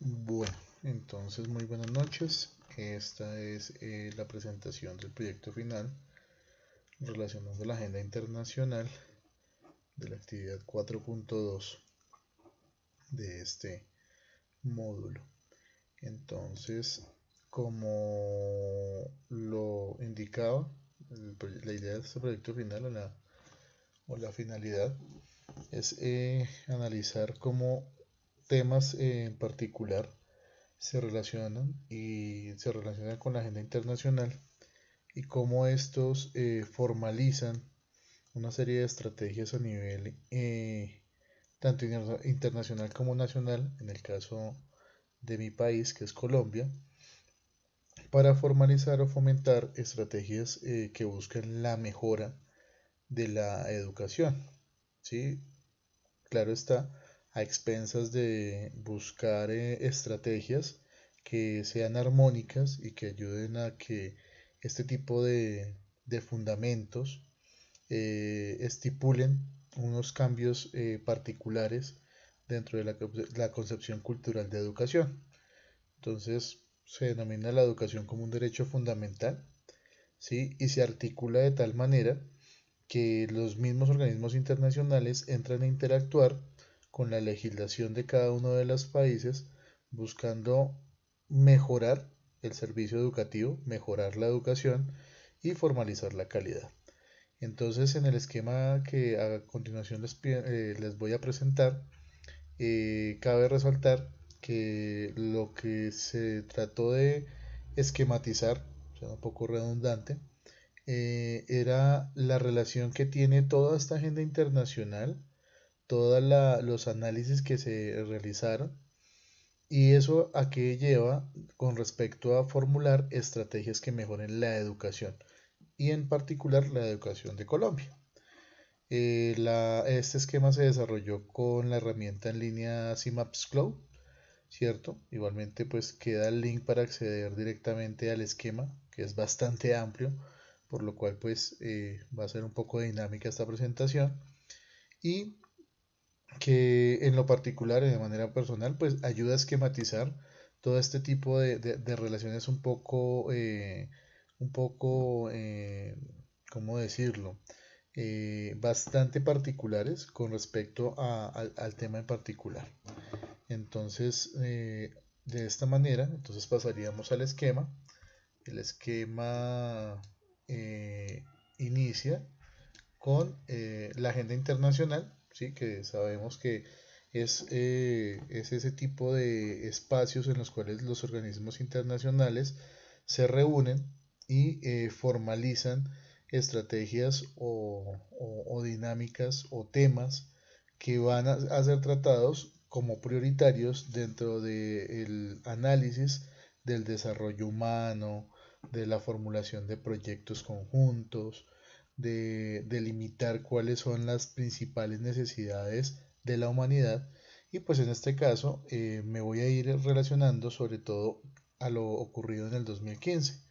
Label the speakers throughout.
Speaker 1: Bueno, entonces muy buenas noches. Esta es la presentación del proyecto final relacionado a la agenda internacional de la actividad 4.2 de este módulo. Entonces, como lo indicaba, la idea de este proyecto final o la finalidad es analizar cómo temas en particular se relacionan con la agenda internacional y cómo estos formalizan una serie de estrategias a nivel tanto internacional como nacional, en el caso de mi país, que es Colombia, para formalizar o fomentar estrategias que buscan la mejora de la educación. ¿Sí? Claro está, a expensas de buscar estrategias que sean armónicas y que ayuden a que este tipo de fundamentos estipulen unos cambios particulares dentro de la concepción cultural de educación. Entonces, se denomina la educación como un derecho fundamental, ¿sí? Y se articula de tal manera que los mismos organismos internacionales entran a interactuar con la legislación de cada uno de los países buscando mejorar el servicio educativo, mejorar la educación y formalizar la calidad. Entonces, en el esquema que a continuación les voy a presentar, cabe resaltar que lo que se trató de esquematizar, o sea, un poco redundante, era la relación que tiene toda esta agenda internacional, todos los análisis que se realizaron y eso a qué lleva con respecto a formular estrategias que mejoren la educación y en particular la educación de Colombia. Este esquema se desarrolló con la herramienta en línea CIMAPS Cloud, ¿cierto? Igualmente pues queda el link para acceder directamente al esquema, que es bastante amplio, por lo cual pues va a ser un poco dinámica esta presentación y que en lo particular y de manera personal pues ayuda a esquematizar todo este tipo de relaciones un poco, ¿cómo decirlo? Bastante particulares con respecto al tema en particular. Entonces, de esta manera, entonces pasaríamos al esquema. El esquema inicia con la agenda internacional, ¿sí? Que sabemos que es ese tipo de espacios en los cuales los organismos internacionales se reúnen y formalizan estrategias o dinámicas o temas que van a ser tratados como prioritarios dentro del análisis del desarrollo humano, de la formulación de proyectos conjuntos, de delimitar cuáles son las principales necesidades de la humanidad y pues en este caso me voy a ir relacionando sobre todo a lo ocurrido en el 2015,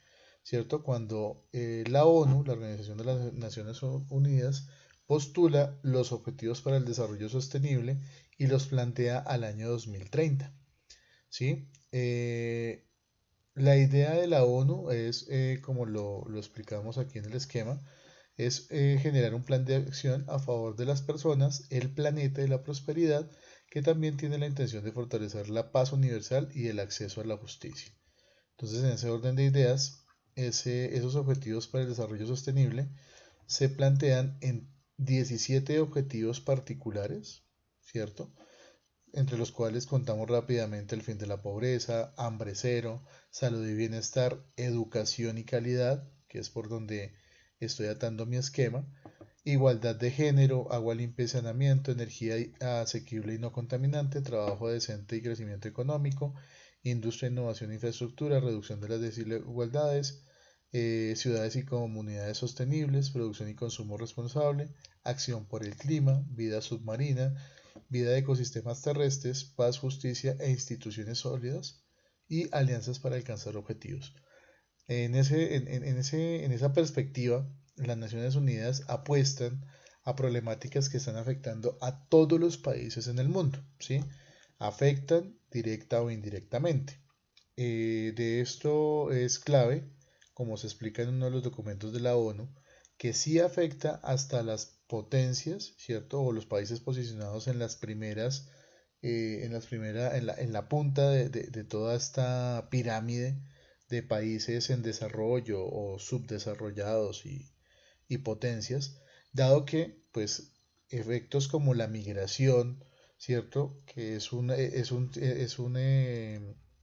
Speaker 1: ¿cierto? Cuando la ONU, la Organización de las Naciones Unidas, postula los objetivos para el desarrollo sostenible y los plantea al año 2030, ¿sí? La idea de la ONU es, como lo explicamos aquí en el esquema, es generar un plan de acción a favor de las personas, el planeta y la prosperidad, que también tiene la intención de fortalecer la paz universal y el acceso a la justicia. Entonces, en ese orden de ideas, esos objetivos para el desarrollo sostenible se plantean en 17 objetivos particulares, ¿cierto? Entre los cuales contamos rápidamente el fin de la pobreza, hambre cero, salud y bienestar, educación y calidad, que es por donde estoy atando mi esquema, igualdad de género, agua limpia y saneamiento, energía asequible y no contaminante, trabajo decente y crecimiento económico, industria, innovación e infraestructura, reducción de las desigualdades, ciudades y comunidades sostenibles, producción y consumo responsable, acción por el clima, vida submarina, vida de ecosistemas terrestres, paz, justicia e instituciones sólidas y alianzas para alcanzar objetivos. En esa perspectiva, las Naciones Unidas apuestan a problemáticas que están afectando a todos los países en el mundo, ¿sí? afectan directa o indirectamente. De esto es clave, como se explica en uno de los documentos de la ONU, que sí afecta hasta las potencias, ¿cierto? O los países posicionados en las primeras, en la punta de toda esta pirámide de países en desarrollo o subdesarrollados y potencias, dado que, pues, efectos como la migración, ¿cierto? Que es un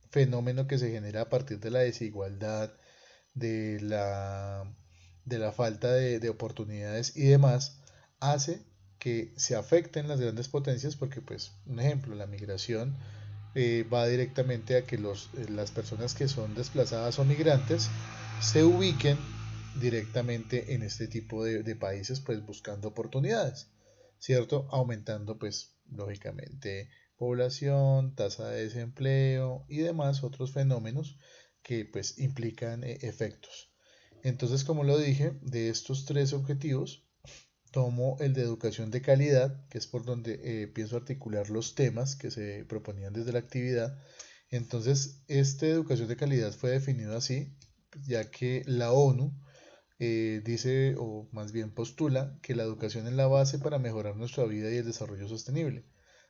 Speaker 1: fenómeno que se genera a partir de la desigualdad, de la, de la falta de oportunidades y demás, hace que se afecten las grandes potencias porque, pues, un ejemplo, la migración va directamente a que las personas que son desplazadas o migrantes se ubiquen directamente en este tipo de países, pues buscando oportunidades, ¿cierto? Aumentando, pues, lógicamente, población, tasa de desempleo y demás otros fenómenos que, pues, implican efectos. Entonces, como lo dije, de estos tres objetivos, tomo el de educación de calidad, que es por donde pienso articular los temas que se proponían desde la actividad. Entonces, esta educación de calidad fue definido así, ya que la ONU dice, o más bien postula, que la educación es la base para mejorar nuestra vida y el desarrollo sostenible.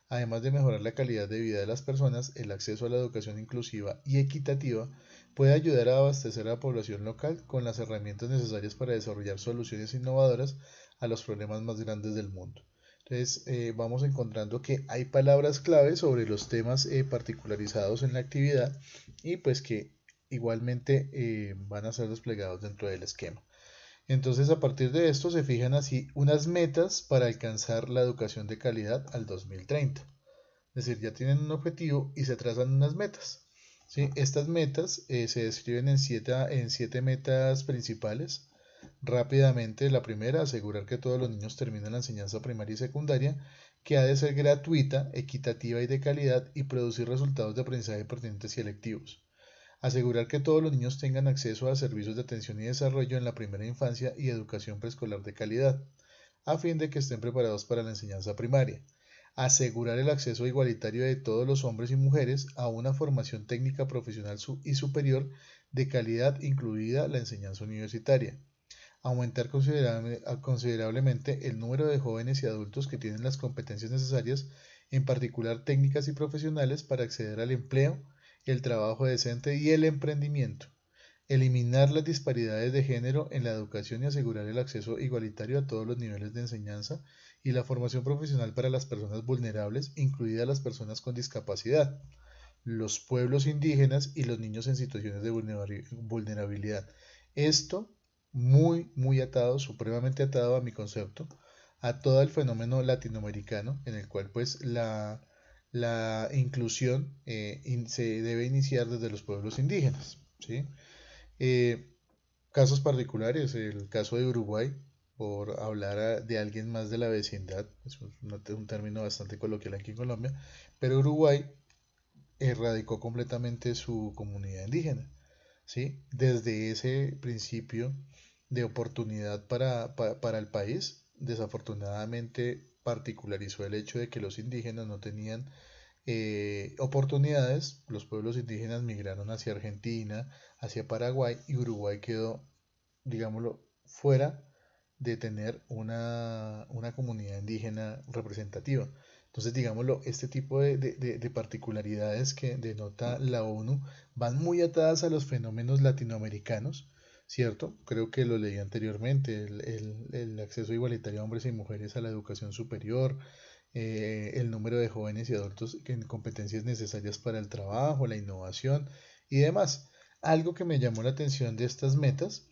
Speaker 1: Además de mejorar la calidad de vida de las personas, el acceso a la educación inclusiva y equitativa puede ayudar a abastecer a la población local con las herramientas necesarias para desarrollar soluciones innovadoras a los problemas más grandes del mundo. Entonces, vamos encontrando que hay palabras clave sobre los temas particularizados en la actividad y pues que igualmente van a ser desplegados dentro del esquema. Entonces, a partir de esto se fijan así unas metas para alcanzar la educación de calidad al 2030. Es decir, ya tienen un objetivo y se trazan unas metas. ¿Sí? Estas metas se describen en siete metas principales. Rápidamente, la primera, asegurar que todos los niños terminen la enseñanza primaria y secundaria, que ha de ser gratuita, equitativa y de calidad y producir resultados de aprendizaje pertinentes y electivos. Asegurar que todos los niños tengan acceso a servicios de atención y desarrollo en la primera infancia y educación preescolar de calidad, a fin de que estén preparados para la enseñanza primaria. Asegurar el acceso igualitario de todos los hombres y mujeres a una formación técnica profesional y superior de calidad, incluida la enseñanza universitaria. Aumentar considerablemente el número de jóvenes y adultos que tienen las competencias necesarias, en particular técnicas y profesionales, para acceder al empleo, el trabajo decente y el emprendimiento. Eliminar las disparidades de género en la educación y asegurar el acceso igualitario a todos los niveles de enseñanza y la formación profesional para las personas vulnerables, incluidas las personas con discapacidad, los pueblos indígenas y los niños en situaciones de vulnerabilidad. Esto muy, muy atado, supremamente atado a mi concepto, a todo el fenómeno latinoamericano, en el cual pues la inclusión se debe iniciar desde los pueblos indígenas, ¿sí? Eh, Casos particulares, el caso de Uruguay, por hablar de alguien más de la vecindad, es un término bastante coloquial aquí en Colombia, pero Uruguay erradicó completamente su comunidad indígena, ¿sí? Desde ese principio de oportunidad para el país, desafortunadamente particularizó el hecho de que los indígenas no tenían oportunidades. Los pueblos indígenas migraron hacia Argentina, hacia Paraguay y Uruguay quedó, digámoslo, fuera de tener una comunidad indígena representativa. Entonces, digámoslo, este tipo de particularidades que denota la ONU van muy atadas a los fenómenos latinoamericanos, ¿cierto? Creo que lo leí anteriormente, el acceso igualitario a hombres y mujeres a la educación superior, el número de jóvenes y adultos en competencias necesarias para el trabajo, la innovación y demás. Algo que me llamó la atención de estas metas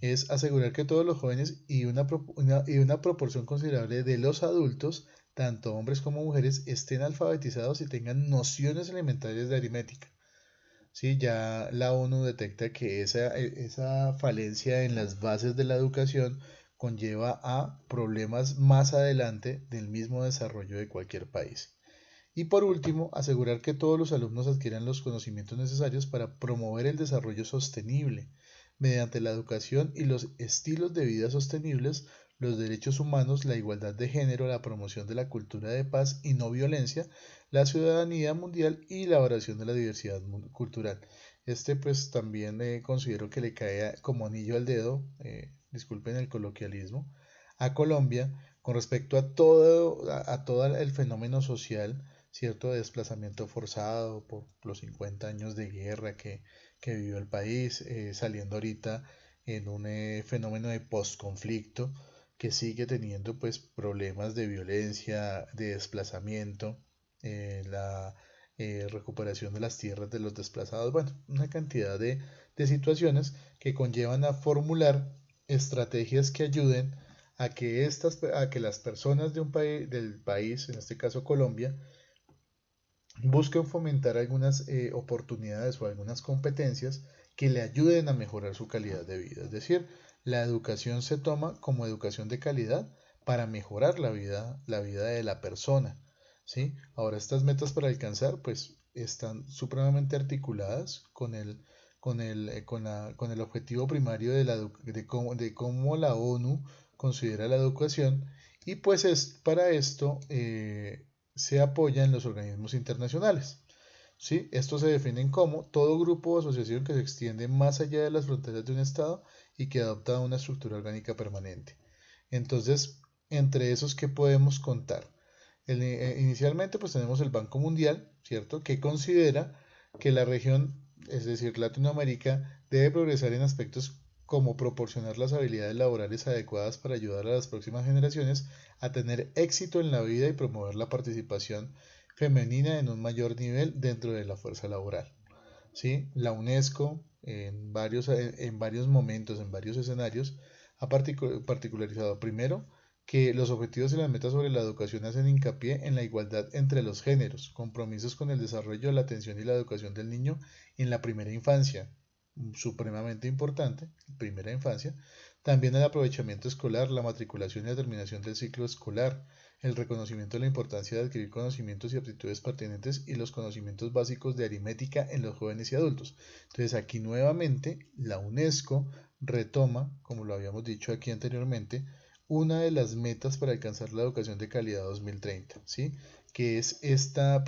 Speaker 1: es asegurar que todos los jóvenes y una proporción considerable de los adultos, tanto hombres como mujeres, estén alfabetizados y tengan nociones elementarias de aritmética. Sí, ya la ONU detecta que esa falencia en las bases de la educación conlleva a problemas más adelante del mismo desarrollo de cualquier país. Y por último, asegurar que todos los alumnos adquieran los conocimientos necesarios para promover el desarrollo sostenible mediante la educación y los estilos de vida sostenibles, los derechos humanos, la igualdad de género, la promoción de la cultura de paz y no violencia, la ciudadanía mundial y la oración de la diversidad cultural. Este pues también considero que le cae como anillo al dedo, disculpen el coloquialismo, a Colombia con respecto a todo el fenómeno social, cierto, de desplazamiento forzado por los 50 años de guerra que vivió el país, saliendo ahorita en un fenómeno de postconflicto que sigue teniendo pues problemas de violencia, de desplazamiento, la recuperación de las tierras de los desplazados, bueno, una cantidad de situaciones que conllevan a formular estrategias que ayuden a que las personas de del país, en este caso Colombia, busquen fomentar algunas oportunidades o algunas competencias que le ayuden a mejorar su calidad de vida. Es decir, la educación se toma como educación de calidad para mejorar la vida de la persona. ¿Sí? Ahora, estas metas para alcanzar, pues, están supremamente articuladas con el objetivo primario de cómo la ONU considera la educación y pues para esto se apoya en los organismos internacionales. ¿Sí? Estos se definen como todo grupo o asociación que se extiende más allá de las fronteras de un Estado y que adopta una estructura orgánica permanente. Entonces, entre esos que podemos contar. Inicialmente, pues tenemos el Banco Mundial, ¿cierto? Que considera que la región, es decir, Latinoamérica, debe progresar en aspectos como proporcionar las habilidades laborales adecuadas para ayudar a las próximas generaciones a tener éxito en la vida y promover la participación femenina en un mayor nivel dentro de la fuerza laboral. ¿Sí? La UNESCO en varios momentos, en varios escenarios, ha particularizado primero que los objetivos y las metas sobre la educación hacen hincapié en la igualdad entre los géneros, compromisos con el desarrollo, la atención y la educación del niño en la primera infancia, supremamente importante, primera infancia, también el aprovechamiento escolar, la matriculación y la terminación del ciclo escolar, el reconocimiento de la importancia de adquirir conocimientos y aptitudes pertinentes y los conocimientos básicos de aritmética en los jóvenes y adultos. Entonces aquí nuevamente la UNESCO retoma, como lo habíamos dicho aquí anteriormente, una de las metas para alcanzar la educación de calidad 2030, ¿sí? Que es esta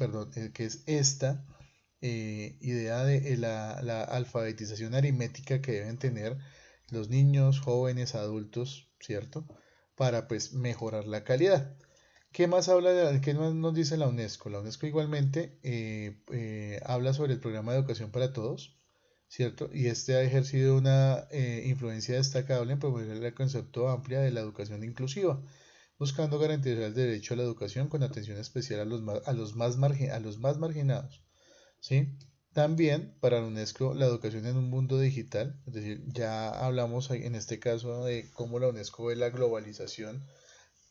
Speaker 1: idea de la alfabetización aritmética que deben tener los niños, jóvenes, adultos, ¿cierto? Para pues mejorar la calidad. ¿Qué más nos dice la UNESCO? La UNESCO igualmente habla sobre el programa de educación para todos, ¿cierto? Y este ha ejercido una influencia destacable en promover el concepto amplia de la educación inclusiva, buscando garantizar el derecho a la educación con atención especial a los más marginados, ¿sí? También para la UNESCO la educación en un mundo digital, es decir, ya hablamos en este caso de cómo la UNESCO ve la globalización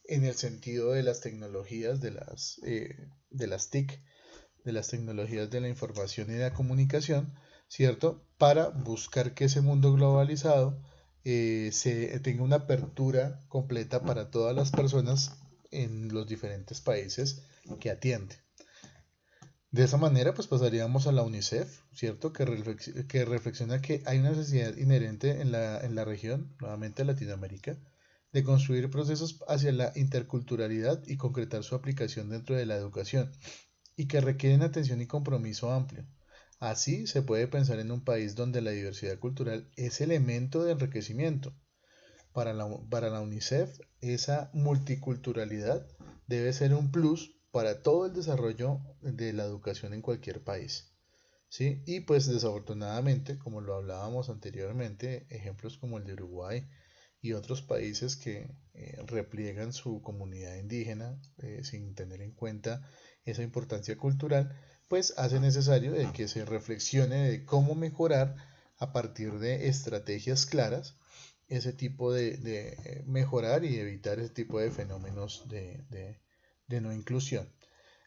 Speaker 1: en el sentido de las tecnologías, de las TIC, de las tecnologías de la información y de la comunicación, ¿cierto? Para buscar que ese mundo globalizado se tenga una apertura completa para todas las personas en los diferentes países que atiende. De esa manera, pues pasaríamos a la UNICEF, ¿cierto? Que reflexiona que hay una necesidad inherente en la región, nuevamente Latinoamérica, de construir procesos hacia la interculturalidad y concretar su aplicación dentro de la educación, y que requieren atención y compromiso amplio. Así se puede pensar en un país donde la diversidad cultural es elemento de enriquecimiento. Para la UNICEF, esa multiculturalidad debe ser un plus para todo el desarrollo de la educación en cualquier país. ¿Sí? Y pues desafortunadamente, como lo hablábamos anteriormente, ejemplos como el de Uruguay y otros países que repliegan su comunidad indígena sin tener en cuenta esa importancia cultural, pues hace necesario de que se reflexione de cómo mejorar a partir de estrategias claras ese tipo de mejorar y evitar ese tipo de fenómenos de no inclusión.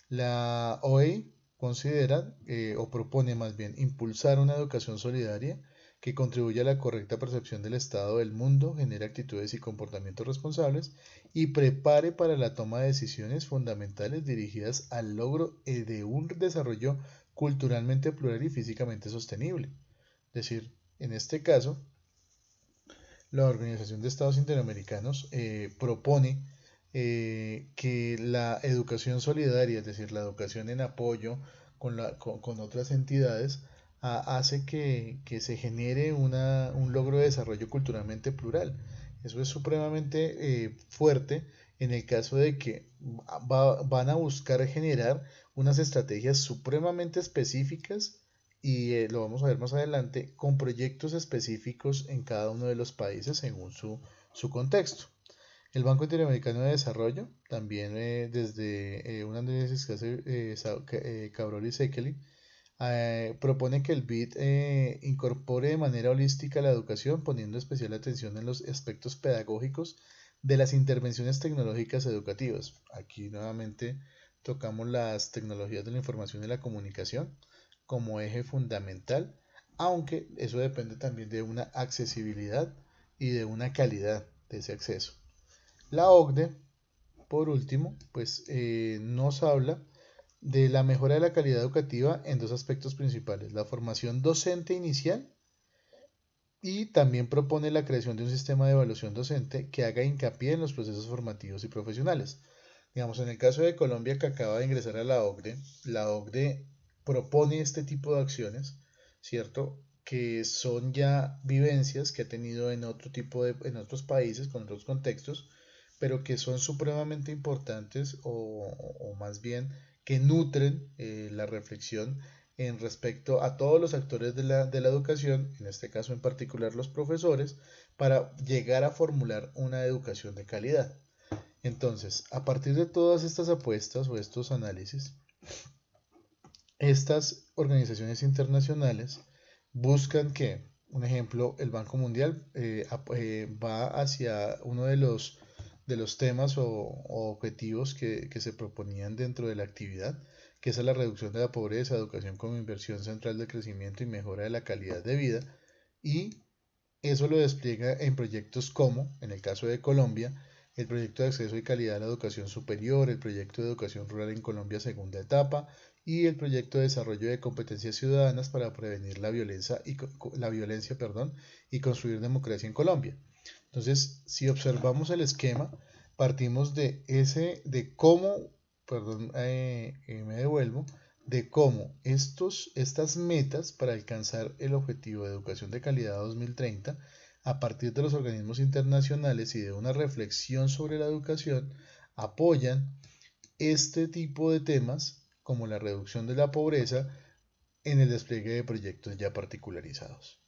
Speaker 1: La OEI considera o propone más bien impulsar una educación solidaria que contribuya a la correcta percepción del estado del mundo, genere actitudes y comportamientos responsables y prepare para la toma de decisiones fundamentales dirigidas al logro de un desarrollo culturalmente plural y físicamente sostenible. Es decir, en este caso, La Organización de Estados Interamericanos propone que la educación solidaria, es decir, la educación en apoyo con otras entidades, hace que se genere un logro de desarrollo culturalmente plural. Eso es supremamente fuerte en el caso de que van a buscar generar unas estrategias supremamente específicas y lo vamos a ver más adelante con proyectos específicos en cada uno de los países según su contexto. El Banco Interamericano de Desarrollo, también desde un análisis que hace Cabrol y Sekeli, propone que el BID incorpore de manera holística la educación, poniendo especial atención en los aspectos pedagógicos de las intervenciones tecnológicas educativas. Aquí nuevamente tocamos las tecnologías de la información y la comunicación como eje fundamental, aunque eso depende también de una accesibilidad y de una calidad de ese acceso. La OCDE, por último, pues nos habla de la mejora de la calidad educativa en dos aspectos principales, la formación docente inicial y también propone la creación de un sistema de evaluación docente que haga hincapié en los procesos formativos y profesionales. Digamos, en el caso de Colombia que acaba de ingresar a la OCDE propone este tipo de acciones, ¿cierto? Que son ya vivencias que ha tenido en otros países, con otros contextos, pero que son supremamente importantes o más bien que nutren la reflexión en respecto a todos los actores de la educación, en este caso en particular los profesores, para llegar a formular una educación de calidad. Entonces, a partir de todas estas apuestas o estos análisis, estas organizaciones internacionales buscan que, un ejemplo, el Banco Mundial va hacia uno de los temas o objetivos que se proponían dentro de la actividad, que es la reducción de la pobreza, educación como inversión central de crecimiento y mejora de la calidad de vida, y eso lo despliega en proyectos como, en el caso de Colombia, el proyecto de acceso y calidad a la educación superior, el proyecto de educación rural en Colombia segunda etapa y el proyecto de desarrollo de competencias ciudadanas para prevenir la violencia, perdón, y construir democracia en Colombia. Entonces, si observamos el esquema, partimos de cómo, perdón, me devuelvo, de cómo estas metas para alcanzar el objetivo de educación de calidad 2030, a partir de los organismos internacionales y de una reflexión sobre la educación, apoyan este tipo de temas como la reducción de la pobreza en el despliegue de proyectos ya particularizados.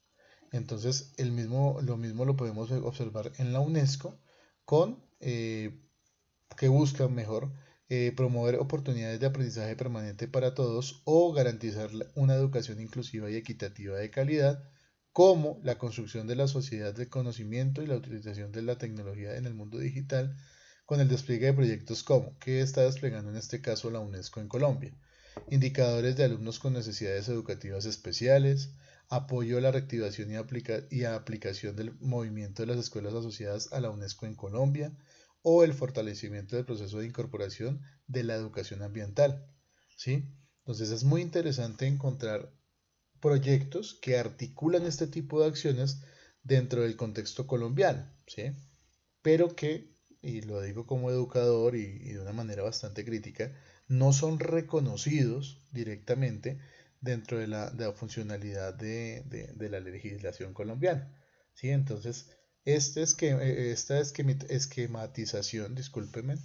Speaker 1: Entonces, lo mismo lo podemos observar en la UNESCO con que buscan mejor promover oportunidades de aprendizaje permanente para todos o garantizar una educación inclusiva y equitativa de calidad, como la construcción de la sociedad del conocimiento y la utilización de la tecnología en el mundo digital, con el despliegue de proyectos como que está desplegando en este caso la UNESCO en Colombia, indicadores de alumnos con necesidades educativas especiales, apoyo a la reactivación y aplicación del movimiento de las escuelas asociadas a la UNESCO en Colombia, o el fortalecimiento del proceso de incorporación de la educación ambiental, ¿sí? Entonces es muy interesante encontrar proyectos que articulan este tipo de acciones dentro del contexto colombiano, ¿sí? Pero que, y lo digo como educador y de una manera bastante crítica, no son reconocidos directamente dentro de la funcionalidad de la legislación colombiana, ¿sí? Entonces, esta esquematización, discúlpeme,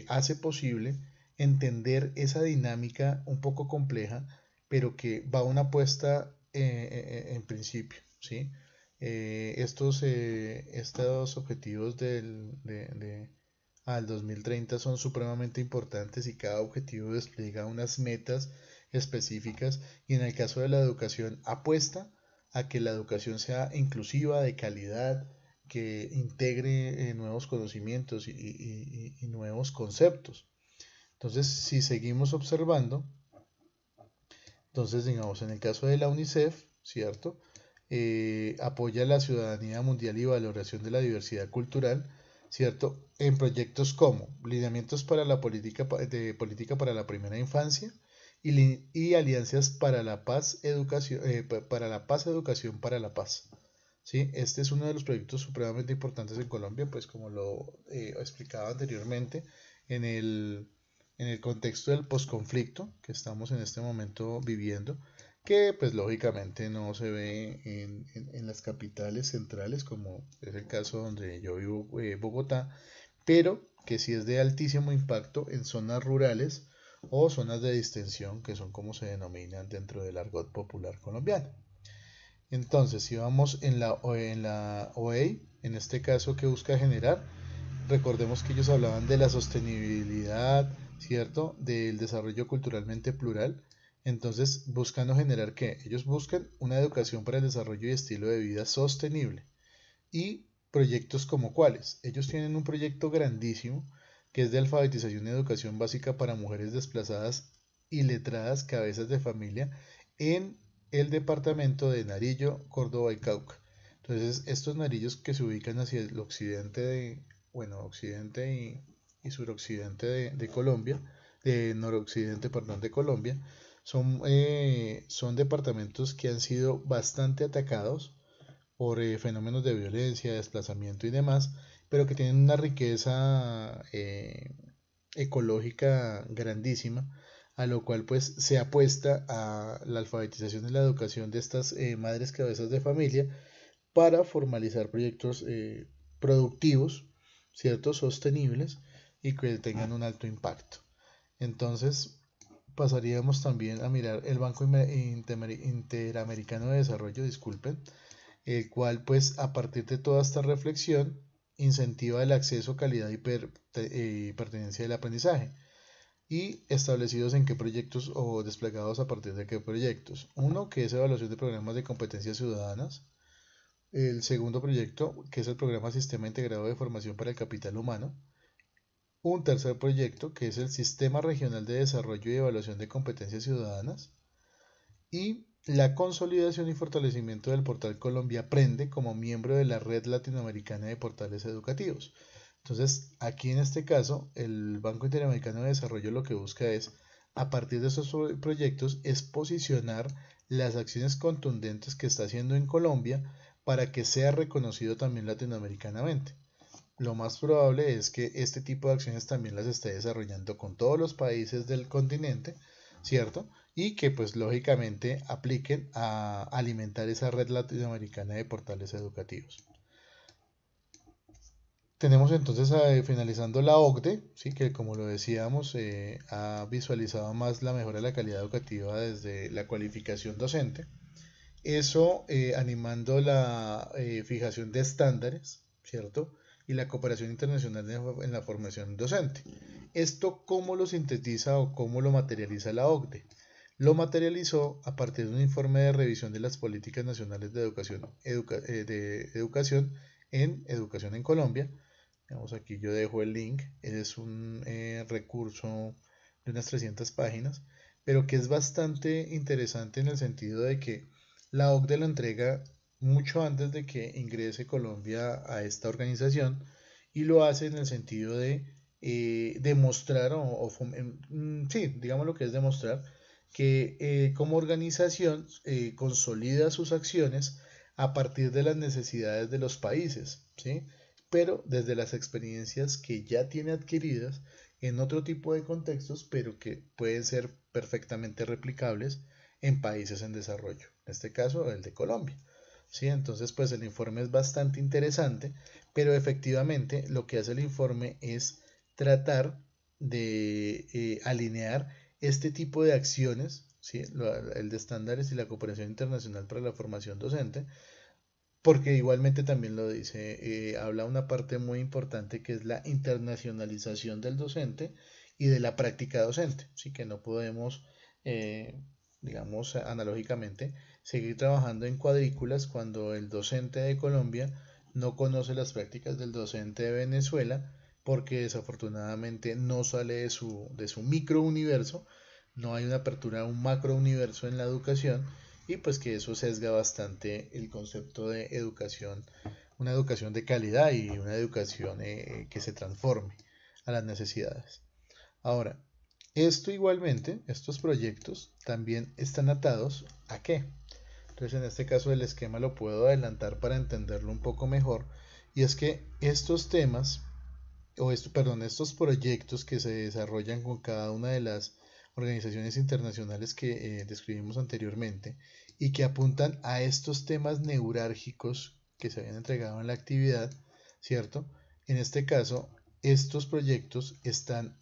Speaker 1: hace posible entender esa dinámica un poco compleja, pero que va a una apuesta en principio, ¿sí? Estos objetivos al 2030 son supremamente importantes y cada objetivo despliega unas metas específicas y en el caso de la educación apuesta a que la educación sea inclusiva, de calidad, que integre nuevos conocimientos y nuevos conceptos. Entonces, si seguimos observando, entonces, digamos, en el caso de la UNICEF, ¿cierto? Apoya la ciudadanía mundial y valoración de la diversidad cultural, ¿cierto? En proyectos como lineamientos para la política para la primera infancia y alianzas para la paz, educación para la paz. ¿sí? Este es uno de los proyectos supremamente importantes en Colombia, pues como lo explicaba anteriormente, en en el contexto del posconflicto que estamos en este momento viviendo, que pues lógicamente no se ve en las capitales centrales, como es el caso donde yo vivo, Bogotá, pero que sí es de altísimo impacto en zonas rurales o zonas de distensión, que son como se denominan dentro del argot popular colombiano. Entonces, si vamos en la OEI, en este caso que busca generar, recordemos que ellos hablaban de la sostenibilidad, ¿cierto? Del desarrollo culturalmente plural. Entonces, buscando generar qué? Ellos buscan una educación para el desarrollo y estilo de vida sostenible. Y proyectos como cuáles. Ellos tienen un proyecto grandísimo que es de alfabetización y educación básica para mujeres desplazadas y letradas cabezas de familia en el departamento de Nariño, Córdoba y Cauca. Entonces, estos narillos que se ubican hacia el occidente bueno, occidente y suroccidente de Colombia, de noroccidente, perdón, de Colombia, son departamentos que han sido bastante atacados por fenómenos de violencia, desplazamiento y demás, pero que tienen una riqueza ecológica grandísima, a lo cual pues se apuesta a la alfabetización y la educación de estas madres cabezas de familia para formalizar proyectos productivos, ¿cierto? Sostenibles y que tengan un alto impacto. Entonces, pasaríamos también a mirar el Banco Interamericano de Desarrollo, disculpen, el cual pues a partir de toda esta reflexión incentiva el acceso, calidad y pertenencia del aprendizaje y establecidos en qué proyectos o desplegados a partir de qué proyectos. Uno que es evaluación de programas de competencias ciudadanas. El segundo proyecto que es el programa Sistema Integrado de Formación para el Capital Humano. Un tercer proyecto que es el Sistema Regional de Desarrollo y Evaluación de Competencias Ciudadanas. Y la consolidación y fortalecimiento del portal Colombia Aprende como miembro de la Red Latinoamericana de Portales Educativos. Entonces, aquí en este caso, el Banco Interamericano de Desarrollo lo que busca es, a partir de esos proyectos, es posicionar las acciones contundentes que está haciendo en Colombia para que sea reconocido también latinoamericanamente. Lo más probable es que este tipo de acciones también las esté desarrollando con todos los países del continente, ¿cierto? Y que pues lógicamente apliquen a alimentar esa red latinoamericana de portales educativos. Tenemos entonces finalizando la OCDE, ¿sí? Que como lo decíamos ha visualizado más la mejora de la calidad educativa desde la cualificación docente. Eso animando la fijación de estándares, ¿cierto? Y la cooperación internacional en la formación docente. ¿Esto cómo lo sintetiza o cómo lo materializa la OCDE? Lo materializó a partir de un informe de revisión de las políticas nacionales de educación en Colombia. Digamos, aquí yo dejo el link, es un recurso de unas 300 páginas, pero que es bastante interesante en el sentido de que la OCDE lo entrega mucho antes de que ingrese Colombia a esta organización y lo hace en el sentido de demostrar, sí, digamos lo que es demostrar, que como organización consolida sus acciones a partir de las necesidades de los países, ¿sí? Pero desde las experiencias que ya tiene adquiridas en otro tipo de contextos, pero que pueden ser perfectamente replicables en países en desarrollo, en este caso el de Colombia. ¿Sí? Entonces, pues el informe es bastante interesante, pero efectivamente lo que hace el informe es tratar de alinear este tipo de acciones, ¿sí? El de estándares y la cooperación internacional para la formación docente, porque igualmente también lo dice, habla una parte muy importante que es la internacionalización del docente y de la práctica docente, ¿sí? Que no podemos, eh, digamos, analógicamente, seguir trabajando en cuadrículas cuando el docente de Colombia no conoce las prácticas del docente de Venezuela, porque desafortunadamente no sale de su micro universo, no hay una apertura a un macro universo en la educación y pues que eso sesga bastante el concepto de educación, una educación de calidad y una educación que se transforme a las necesidades. Ahora, esto igualmente, estos proyectos también están atados ¿a qué? Entonces en este caso el esquema lo puedo adelantar para entenderlo un poco mejor. Y es que estos temas, estos proyectos que se desarrollan con cada una de las organizaciones internacionales que describimos anteriormente y que apuntan a estos temas neurálgicos que se habían entregado en la actividad, ¿cierto? En este caso, estos proyectos están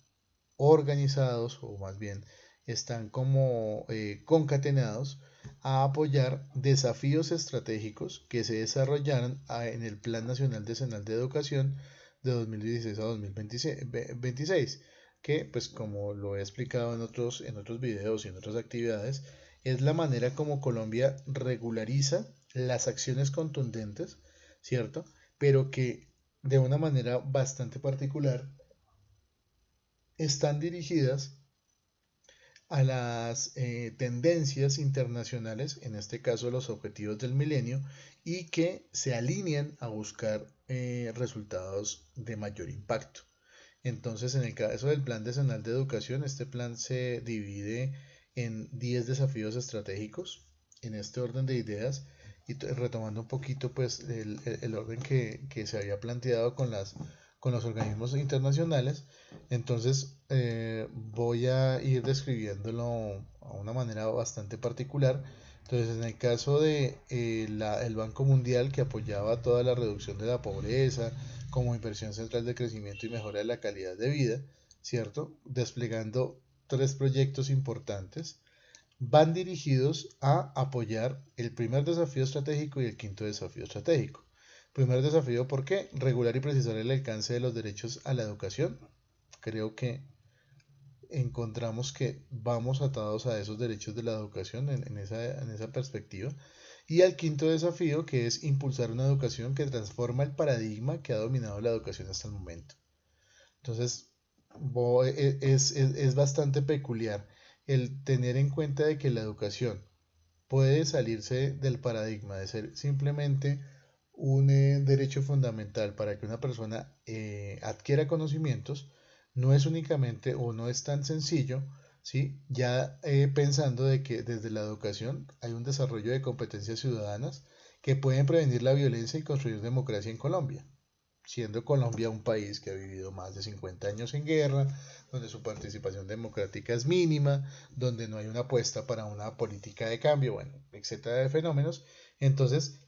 Speaker 1: organizados o más bien están como concatenados a apoyar desafíos estratégicos que se desarrollaron en el Plan Nacional Decenal de Educación de 2016 a 2026, que pues como lo he explicado en otros videos y en otras actividades, es la manera como Colombia regulariza las acciones contundentes, ¿cierto? Pero que de una manera bastante particular están dirigidas a las tendencias internacionales, en este caso los objetivos del milenio, y que se alinean a buscar resultados de mayor impacto. Entonces, en el caso del Plan Decenal de Educación, este plan se divide en 10 desafíos estratégicos, en este orden de ideas, y retomando un poquito pues el orden que se había planteado con los organismos internacionales. Entonces voy a ir describiéndolo a una manera bastante particular. Entonces, en el caso de el Banco Mundial, que apoyaba toda la reducción de la pobreza como inversión central de crecimiento y mejora de la calidad de vida, ¿cierto? Desplegando tres proyectos importantes, van dirigidos a apoyar el primer desafío estratégico y el quinto desafío estratégico. Primer desafío, ¿por qué? Regular y precisar el alcance de los derechos a la educación. Creo que encontramos que vamos atados a esos derechos de la educación en esa perspectiva. Y al quinto desafío, que es impulsar una educación que transforma el paradigma que ha dominado la educación hasta el momento. Entonces, es bastante peculiar el tener en cuenta de que la educación puede salirse del paradigma de ser simplemente un derecho fundamental para que una persona adquiera conocimientos, no es únicamente o no es tan sencillo, ¿sí? Ya pensando de que desde la educación hay un desarrollo de competencias ciudadanas que pueden prevenir la violencia y construir democracia en Colombia, siendo Colombia un país que ha vivido más de 50 años en guerra, donde su participación democrática es mínima, donde no hay una apuesta para una política de cambio, bueno, etcétera de fenómenos. Entonces,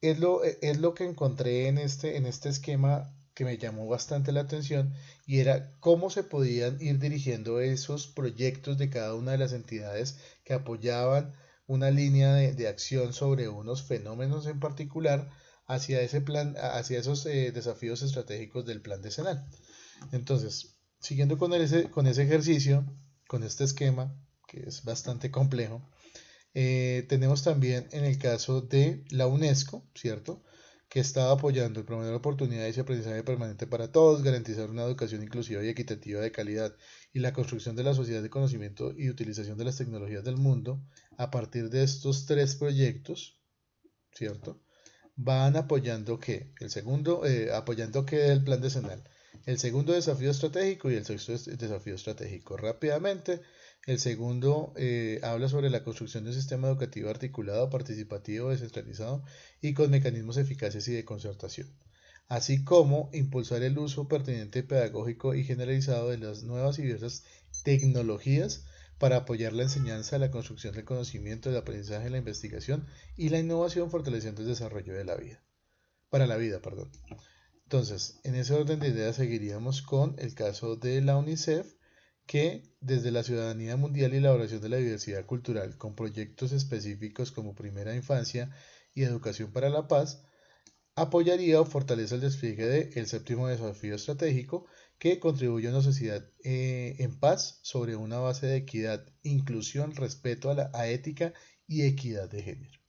Speaker 1: es lo que encontré en este esquema que me llamó bastante la atención y era cómo se podían ir dirigiendo esos proyectos de cada una de las entidades que apoyaban una línea de acción sobre unos fenómenos en particular hacia ese plan, hacia esos desafíos estratégicos del plan decenal. Entonces, siguiendo con ese ejercicio, con este esquema, que es bastante complejo, tenemos también en el caso de la UNESCO, ¿cierto? Que está apoyando el promover oportunidades y aprendizaje permanente para todos, garantizar una educación inclusiva y equitativa de calidad y la construcción de la sociedad de conocimiento y utilización de las tecnologías del mundo. A partir de estos tres proyectos, ¿cierto? Van apoyando que el segundo, apoyando que el plan decenal, el segundo desafío estratégico y el sexto desafío estratégico. Rápidamente, el segundo habla sobre la construcción de un sistema educativo articulado, participativo, descentralizado y con mecanismos eficaces y de concertación, así como impulsar el uso pertinente, pedagógico y generalizado de las nuevas y diversas tecnologías para apoyar la enseñanza, la construcción del conocimiento, el aprendizaje, la investigación y la innovación, fortaleciendo el desarrollo de la vida, para la vida, perdón. Entonces, en ese orden de ideas seguiríamos con el caso de la UNICEF, que desde la ciudadanía mundial y la elaboración de la diversidad cultural, con proyectos específicos como Primera Infancia y Educación para la Paz, apoyaría o fortalece el despliegue del séptimo desafío estratégico que contribuye a una sociedad en paz sobre una base de equidad, inclusión, respeto a ética y equidad de género.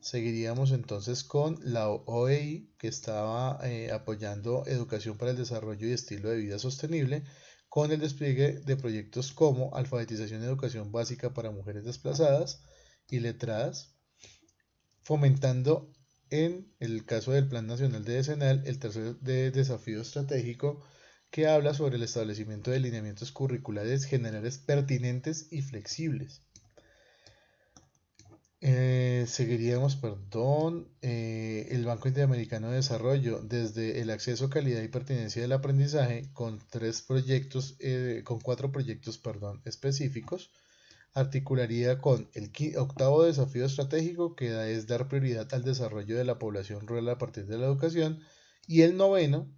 Speaker 1: Seguiríamos entonces con la OEI, que estaba apoyando educación para el desarrollo y estilo de vida sostenible, con el despliegue de proyectos como alfabetización y educación básica para mujeres desplazadas y letradas, fomentando en el caso del Plan Nacional de Decenal el tercer desafío estratégico que habla sobre el establecimiento de lineamientos curriculares generales pertinentes y flexibles. Seguiríamos, perdón, el Banco Interamericano de Desarrollo, desde el acceso, calidad y pertinencia del aprendizaje, con con cuatro proyectos, perdón, específicos, articularía con el octavo desafío estratégico, que es dar prioridad al desarrollo de la población rural a partir de la educación, y el noveno,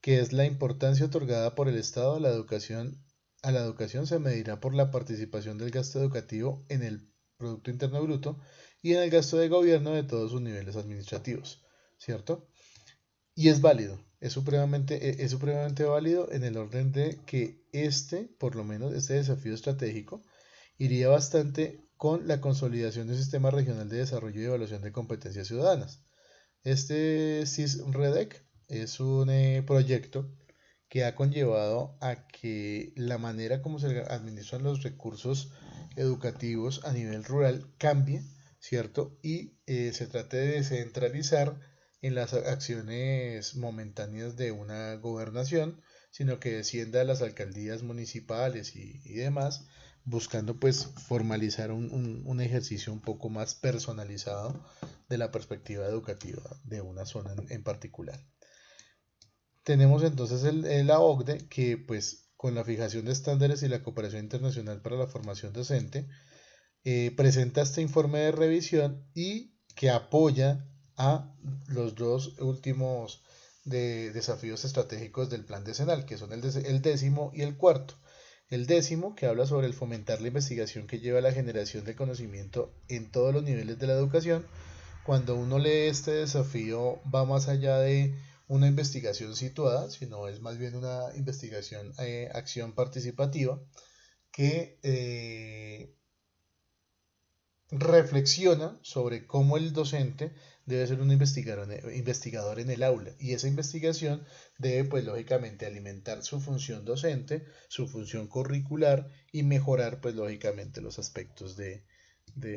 Speaker 1: que es la importancia otorgada por el Estado a la educación. A la educación se medirá por la participación del gasto educativo en el Producto Interno Bruto y en el gasto de gobierno de todos sus niveles administrativos, ¿cierto? Y es válido, es supremamente válido en el orden de que por lo menos este desafío estratégico, iría bastante con la consolidación de un sistema regional de desarrollo y evaluación de competencias ciudadanas. Este SIS-REDEC es un proyecto que ha conllevado a que la manera como se administran los recursos educativos a nivel rural cambie, ¿cierto? Y se trate de descentralizar en las acciones momentáneas de una gobernación, sino que descienda a las alcaldías municipales y demás, buscando pues formalizar un ejercicio un poco más personalizado de la perspectiva educativa de una zona en particular. Tenemos entonces la OCDE, que pues con la fijación de estándares y la cooperación internacional para la formación docente, presenta este informe de revisión y que apoya a los dos últimos desafíos estratégicos del plan decenal, que son el décimo y el cuarto. El décimo, que habla sobre el fomentar la investigación que lleva a la generación de conocimiento en todos los niveles de la educación. Cuando uno lee este desafío, va más allá de una investigación situada, sino es más bien una investigación, acción participativa, que reflexiona sobre cómo el docente debe ser un investigador en el aula, y esa investigación debe pues lógicamente alimentar su función docente, su función curricular, y mejorar pues lógicamente los aspectos de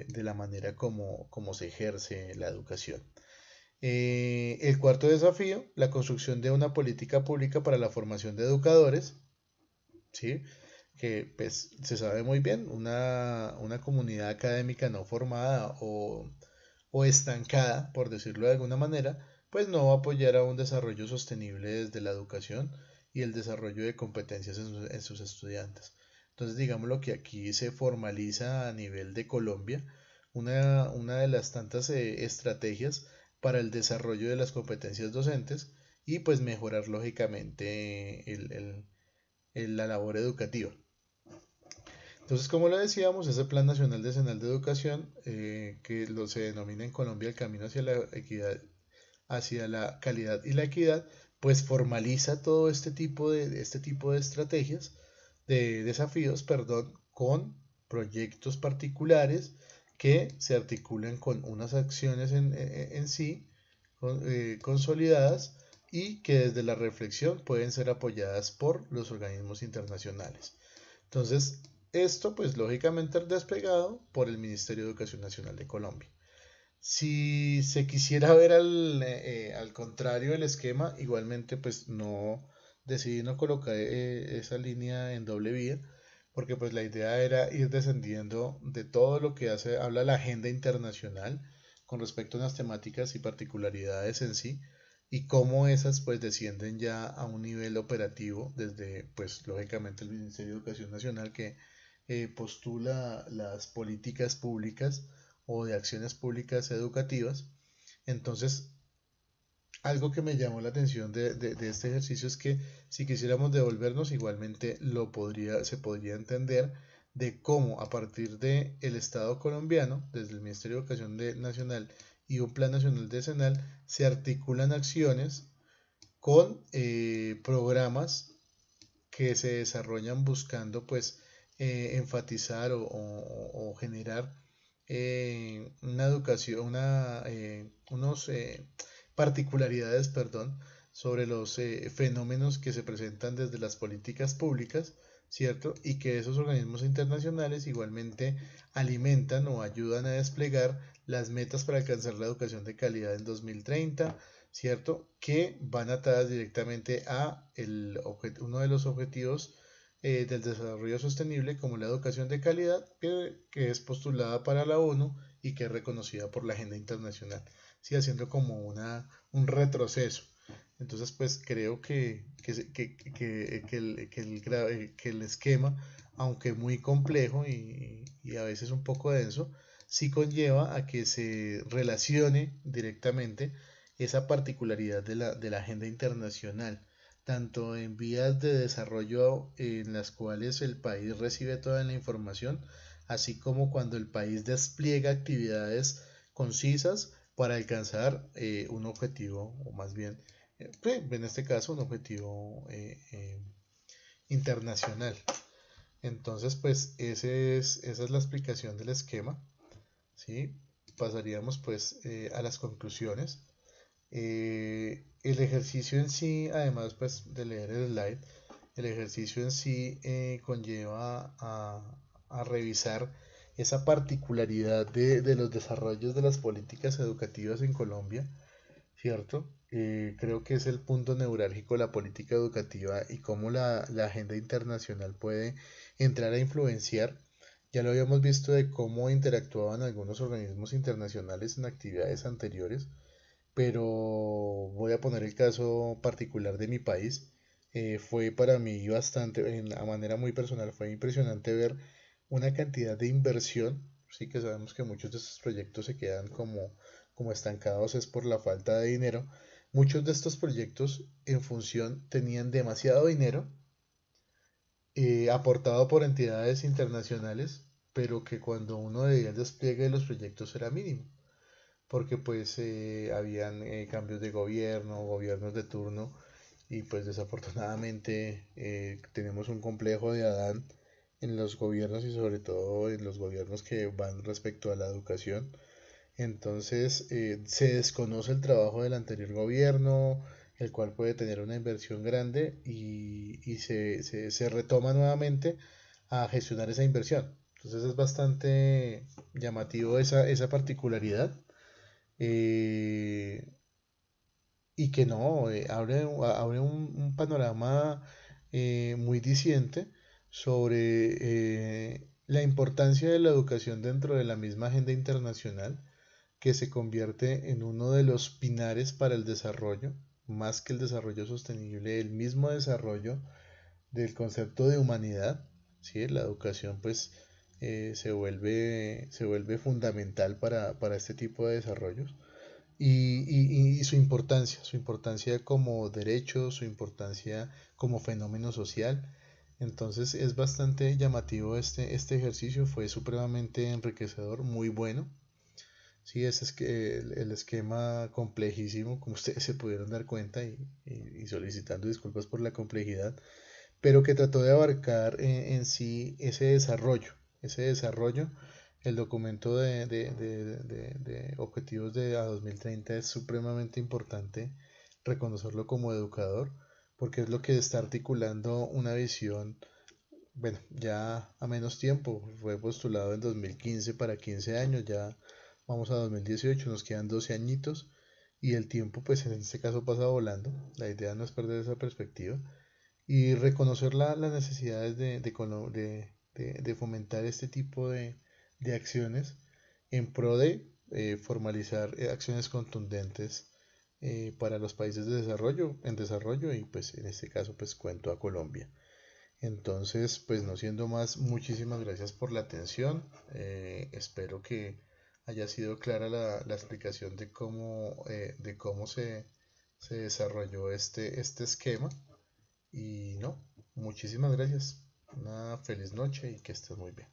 Speaker 1: la manera como se ejerce la educación. El cuarto desafío, la construcción de una política pública para la formación de educadores, ¿sí? Que pues se sabe muy bien, una comunidad académica no formada o estancada, por decirlo de alguna manera, pues no va a apoyar a un desarrollo sostenible desde la educación y el desarrollo de competencias en sus estudiantes. Entonces, digámoslo que aquí se formaliza a nivel de Colombia una de las tantas estrategias para el desarrollo de las competencias docentes y pues mejorar lógicamente la labor educativa. Entonces, como lo decíamos, ese Plan Nacional Decenal de Educación, que se denomina en Colombia el camino hacia la equidad, hacia la calidad y la equidad, pues formaliza todo este tipo de estrategias, de desafíos, perdón, con proyectos particulares que se articulan con unas acciones en sí consolidadas, y que desde la reflexión pueden ser apoyadas por los organismos internacionales. Entonces, esto pues lógicamente es desplegado por el Ministerio de Educación Nacional de Colombia. Si se quisiera ver al contrario del esquema, igualmente pues no decidí no colocar esa línea en doble vía, porque pues la idea era ir descendiendo de todo lo que habla la agenda internacional con respecto a unas temáticas y particularidades en sí, y cómo esas pues descienden ya a un nivel operativo desde pues lógicamente el Ministerio de Educación Nacional, que postula las políticas públicas o de acciones públicas educativas. Entonces, algo que me llamó la atención de este ejercicio es que si quisiéramos devolvernos, igualmente se podría entender de cómo a partir del Estado colombiano, desde el Ministerio de Educación Nacional y un Plan Nacional Decenal, se articulan acciones con programas que se desarrollan buscando pues enfatizar o generar una educación, unos particularidades, perdón, sobre los fenómenos que se presentan desde las políticas públicas, ¿cierto? Y que esos organismos internacionales igualmente alimentan o ayudan a desplegar las metas para alcanzar la educación de calidad en 2030, ¿cierto? Que van atadas directamente a uno de los objetivos del desarrollo sostenible, como la educación de calidad, que es postulada para la ONU y que es reconocida por la agenda internacional, sí, haciendo como un retroceso. Entonces, pues creo que el esquema, aunque muy complejo y a veces un poco denso, sí conlleva a que se relacione directamente esa particularidad de la agenda internacional, tanto en vías de desarrollo en las cuales el país recibe toda la información, así como cuando el país despliega actividades concisas para alcanzar un objetivo, o más bien, en este caso, un objetivo internacional. Entonces, pues esa es la explicación del esquema, ¿sí? Pasaríamos pues a las conclusiones. El ejercicio en sí, además pues de leer el slide, el ejercicio en sí conlleva a revisar esa particularidad de los desarrollos de las políticas educativas en Colombia, ¿cierto? Creo que es el punto neurálgico de la política educativa y cómo la agenda internacional puede entrar a influenciar. Ya lo habíamos visto de cómo interactuaban algunos organismos internacionales en actividades anteriores, pero voy a poner el caso particular de mi país. Fue para mí bastante, en a manera muy personal, fue impresionante ver una cantidad de inversión. Sí que sabemos que muchos de estos proyectos se quedan como estancados es por la falta de dinero. Muchos de estos proyectos en función tenían demasiado dinero aportado por entidades internacionales, pero que cuando uno veía el despliegue de los proyectos era mínimo porque pues habían cambios de gobierno, gobiernos de turno y pues desafortunadamente tenemos un complejo de Adán en los gobiernos y sobre todo en los gobiernos que van respecto a la educación. Entonces se desconoce el trabajo del anterior gobierno, el cual puede tener una inversión grande y se retoma nuevamente a gestionar esa inversión. Entonces es bastante llamativo esa particularidad eh, y que no, abre un panorama muy diciente sobre la importancia de la educación dentro de la misma agenda internacional, que se convierte en uno de los pilares para el desarrollo, más que el desarrollo sostenible, el mismo desarrollo del concepto de humanidad, ¿sí? La educación pues se vuelve fundamental para este tipo de desarrollos y su importancia como derecho, su importancia como fenómeno social. Entonces es bastante llamativo este ejercicio, fue supremamente enriquecedor, muy bueno. Sí, ese es que el esquema complejísimo, como ustedes se pudieron dar cuenta y solicitando disculpas por la complejidad, pero que trató de abarcar en sí ese desarrollo. El documento de objetivos de a 2030 es supremamente importante reconocerlo como educador, porque es lo que está articulando una visión, bueno, ya a menos tiempo, fue postulado en 2015 para 15 años, ya vamos a 2018, nos quedan 12 añitos y el tiempo pues en este caso pasa volando, la idea no es perder esa perspectiva y reconocer las necesidades de fomentar este tipo de acciones en pro de formalizar acciones contundentes para los países de desarrollo, en desarrollo y pues en este caso pues cuento a Colombia. Entonces, pues no siendo más, muchísimas gracias por la atención. Espero que haya sido clara la explicación de cómo se desarrolló este esquema. Y no, muchísimas gracias. Una feliz noche y que estés muy bien.